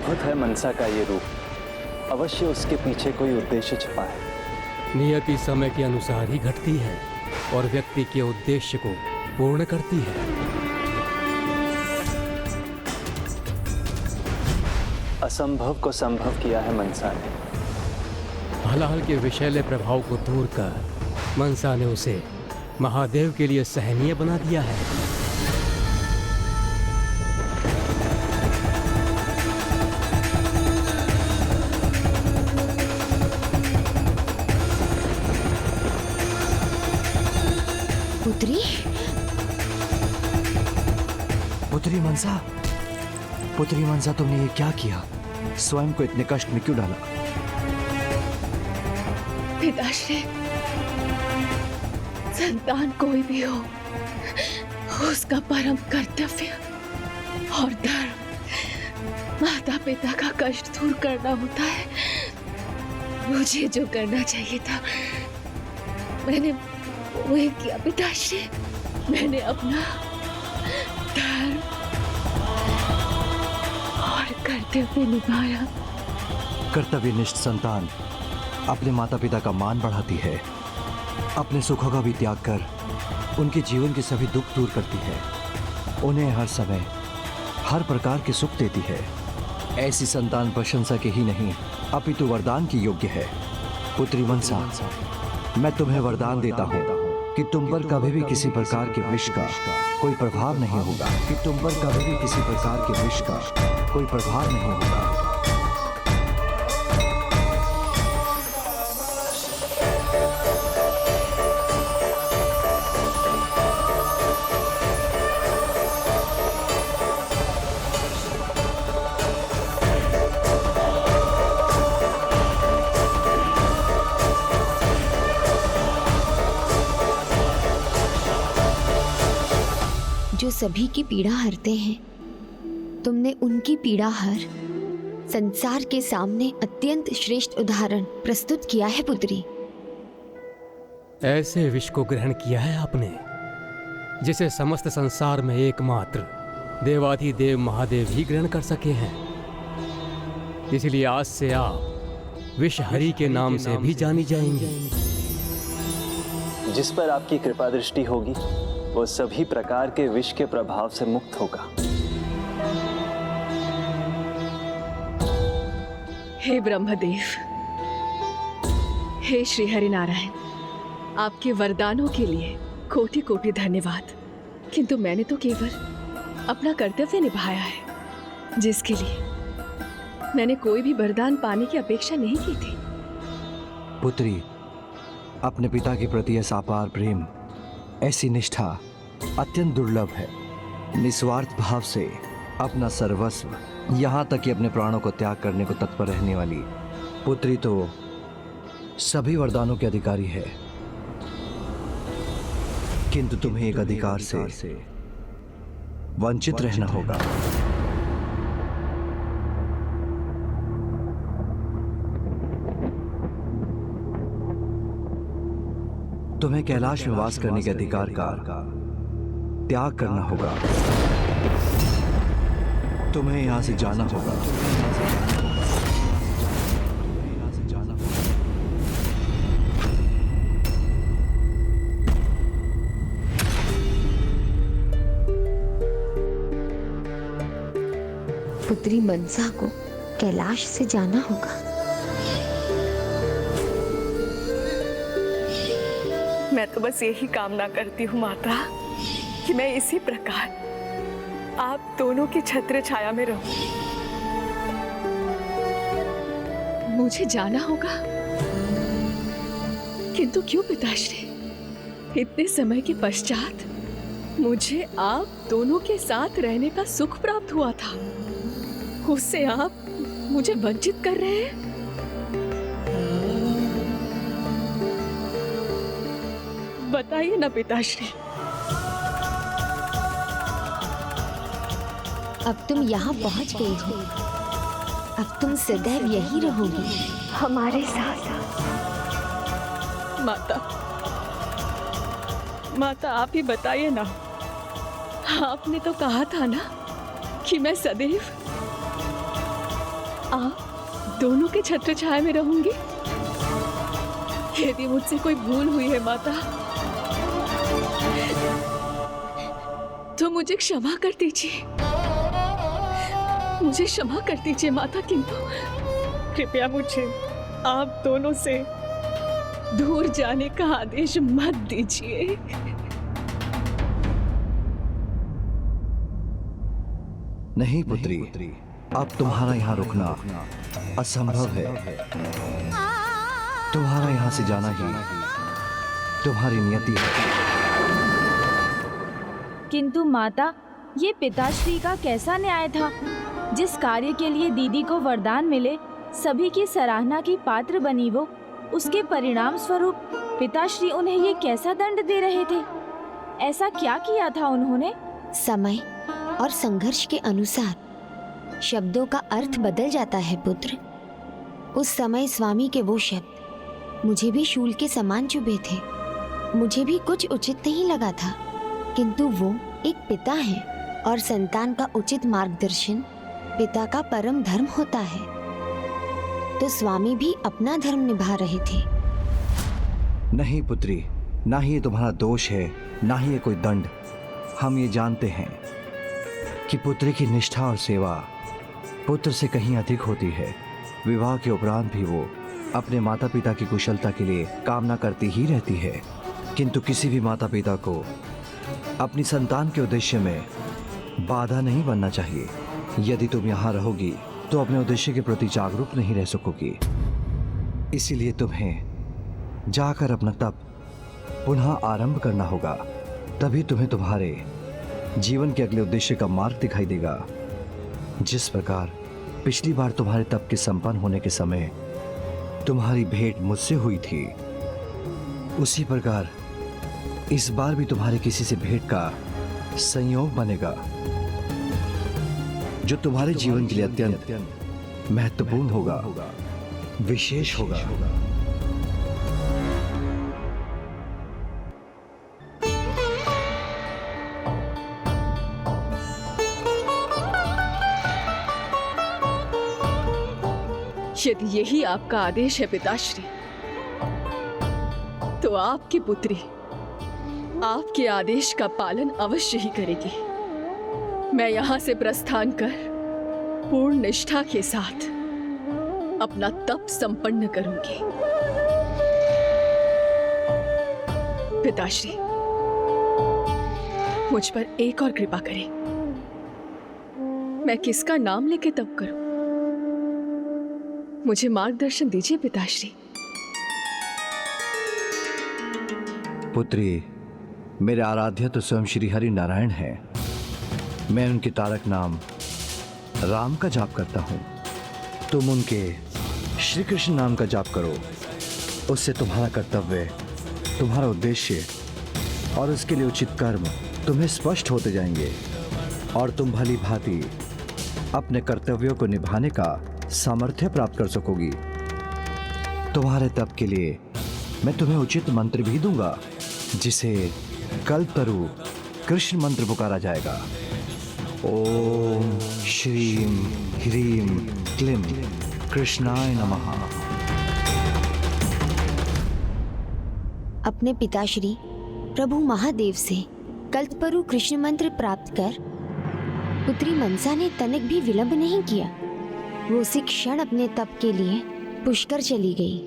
अद्भुत है मनसा का ये रूप। अवश्य उसके पीछे कोई उद्देश्य छिपा है। नियति समय के अनुसार ही घटती है और व्यक्ति के उद्देश्य को पूर्ण करती है। असंभव को संभव किया है मनसा ने। हलाहल के विषैले प्रभाव को दूर कर मनसा ने उसे महादेव के लिए सहनीय बना दिया है। पुत्री? पुत्री मनसा, पुत्री मनसा, तुमने ये क्या किया? स्वयं को इतने कष्ट में क्यों डाला? पिताश्री, संतान कोई भी हो, उसका परम कर्तव्य और धर्म माता पिता का कष्ट दूर करना होता है। मुझे जो करना चाहिए था मैंने वही किया पिताश्री। मैंने अपना धर्म और कर्तव्य निभाया। कर्तव्यनिष्ठ संतान अपने माता पिता का मान बढ़ाती है, अपने सुखों का भी त्याग कर उनके जीवन के सभी दुख दूर करती है, उन्हें हर समय हर प्रकार के सुख देती है। ऐसी संतान प्रशंसा के ही नहीं अपितु वरदान की योग्य है। पुत्री मनसा, मैं तुम्हें वरदान देता हूँ कि तुम पर कभी भी किसी प्रकार के विष का कोई प्रभाव नहीं होगा, कि तुम पर कभी भी किसी प्रकार के विष का कोई प्रभाव नहीं होगा। जो सभी की पीड़ा हरते हैं, तुमने उनकी पीड़ा हर संसार के सामने अत्यंत श्रेष्ठ उदाहरण प्रस्तुत किया है पुत्री। ऐसे विष को ग्रहण किया है आपने जिसे समस्त संसार में एकमात्र देवाधिदेव महादेव ही ग्रहण कर सके हैं। इसलिए आज से आप विषहरि के नाम से भी जानी जाएंगे। जिस पर आपकी कृपा दृष्टि होगी वो सभी प्रकार के विष के प्रभाव से मुक्त होगा। हे ब्रह्मदेव, हे श्री हरिनारायण, आपके वरदानों के लिए कोटि कोटि धन्यवाद। किंतु मैंने तो केवल अपना कर्तव्य निभाया है, जिसके लिए मैंने कोई भी वरदान पाने की अपेक्षा नहीं की थी। पुत्री, अपने पिता के प्रति ऐसा अपार प्रेम, ऐसी निष्ठा अत्यंत दुर्लभ है। निस्वार्थ भाव से अपना सर्वस्व, यहाँ तक कि अपने प्राणों को त्याग करने को तत्पर रहने वाली पुत्री तो सभी वरदानों के अधिकारी है, किंतु तुम्हें एक अधिकार से वंचित रहना होगा। तुम्हें कैलाश में वास करने के अधिकार का त्याग करना होगा। तुम्हें यहां से जाना होगा। पुत्री मनसा को कैलाश से जाना होगा। मैं तो बस यही कामना करती हूँ माता कि मैं इसी प्रकार आप दोनों की छत्र छाया में रहूं। मुझे जाना होगा, किंतु क्यों पिताश्री? इतने समय के पश्चात मुझे आप दोनों के साथ रहने का सुख प्राप्त हुआ था, उससे आप मुझे वंचित कर रहे हैं। बताइए ना पिताश्री। अब तुम यहाँ पहुँच गई हो, अब तुम सदैव यही रहोगी हमारे साथ। माता आप ही बताइए ना। आपने तो कहा था ना कि मैं सदैव आप दोनों के छत्र छाया में रहूंगी। यदि मुझसे कोई भूल हुई है माता, तो मुझे क्षमा कर दीजिए, मुझे क्षमा कर दीजिए माता, किंतु कृपया मुझे आप दोनों से दूर जाने का आदेश मत दीजिए। नहीं पुत्री, अब तुम्हारा यहाँ रुकना असंभव है। तुम्हारा यहाँ से जाना ही तुम्हारी नियति है। किंतु माता, ये पिताश्री का कैसा न्याय था? जिस कार्य के लिए दीदी को वरदान मिले, सभी की सराहना की पात्र बनी वो, उसके परिणाम स्वरूप पिताश्री उन्हें ये कैसा दंड दे रहे थे? ऐसा क्या किया था उन्होंने? समय और संघर्ष के अनुसार शब्दों का अर्थ बदल जाता है पुत्र। उस समय स्वामी के वो शब्द मुझे भी शूल के समान चुभे थे। मुझे भी कुछ उचित नहीं लगा था, किंतु वो एक पिता है और संतान का उचित मार्गदर्शन पिता का परम धर्म होता है। तो स्वामी भी अपना धर्म निभा रहे थे। नहीं पुत्री, ना ही ये तुम्हारा दोष है, ना ही ये कोई दंड। हम ये जानते हैं कि पुत्री की निष्ठा और सेवा पुत्र से कहीं अधिक होती है। विवाह के उपरांत भी वो अपने माता पिता की कुशलता के लिए कामना करती ही रहती है, किंतु किसी भी माता पिता को अपनी संतान के उद्देश्य में बाधा नहीं बनना चाहिए। यदि तुम यहाँ रहोगी तो अपने उद्देश्य के प्रति जागरूक नहीं रह सकोगी। इसीलिए तुम्हें जाकर अपना तप पुनः आरंभ करना होगा, तभी तुम्हें तुम्हारे जीवन के अगले उद्देश्य का मार्ग दिखाई देगा। जिस प्रकार पिछली बार तुम्हारे तप के संपन्न होने के समय तुम्हारी भेंट मुझसे हुई थी, उसी प्रकार इस बार भी तुम्हारे किसी से भेंट का संयोग बनेगा, जो तुम्हारे जीवन के लिए अत्यंत महत्वपूर्ण होगा, विशेष होगा। यदि यही आपका आदेश है पिताश्री, तो आपकी पुत्री आपके आदेश का पालन अवश्य ही करेगी। मैं यहाँ से प्रस्थान कर पूर्ण निष्ठा के साथ अपना तप संपन्न करूंगी। पिताश्री, मुझ पर एक और कृपा करें। मैं किसका नाम लेके तप करूं? मुझे मार्गदर्शन दीजिए पिताश्री। पुत्री, मेरे आराध्य तो स्वयं श्री हरि नारायण हैं। मैं उनके तारक नाम राम का जाप करता हूँ। तुम उनके श्री कृष्ण नाम का जाप करो। उससे तुम्हारा कर्तव्य, तुम्हारा उद्देश्य और उसके लिए उचित कर्म तुम्हें स्पष्ट होते जाएंगे और तुम भली भांति अपने कर्तव्यों को निभाने का सामर्थ्य प्राप्त कर सकोगी। तुम्हारे तप के लिए मैं तुम्हें उचित मंत्र भी दूंगा, जिसे कल्पतरु कृष्ण मंत्र पुकारा जाएगा। ओम श्रीम ह्रीम क्लीम कृष्णाय नमः। अपने पिताश्री प्रभु महादेव से कल्पतरु कृष्ण मंत्र प्राप्त कर पुत्री मनसा ने तनिक भी विलंब नहीं किया। वो उसी क्षण अपने तप के लिए पुष्कर चली गई।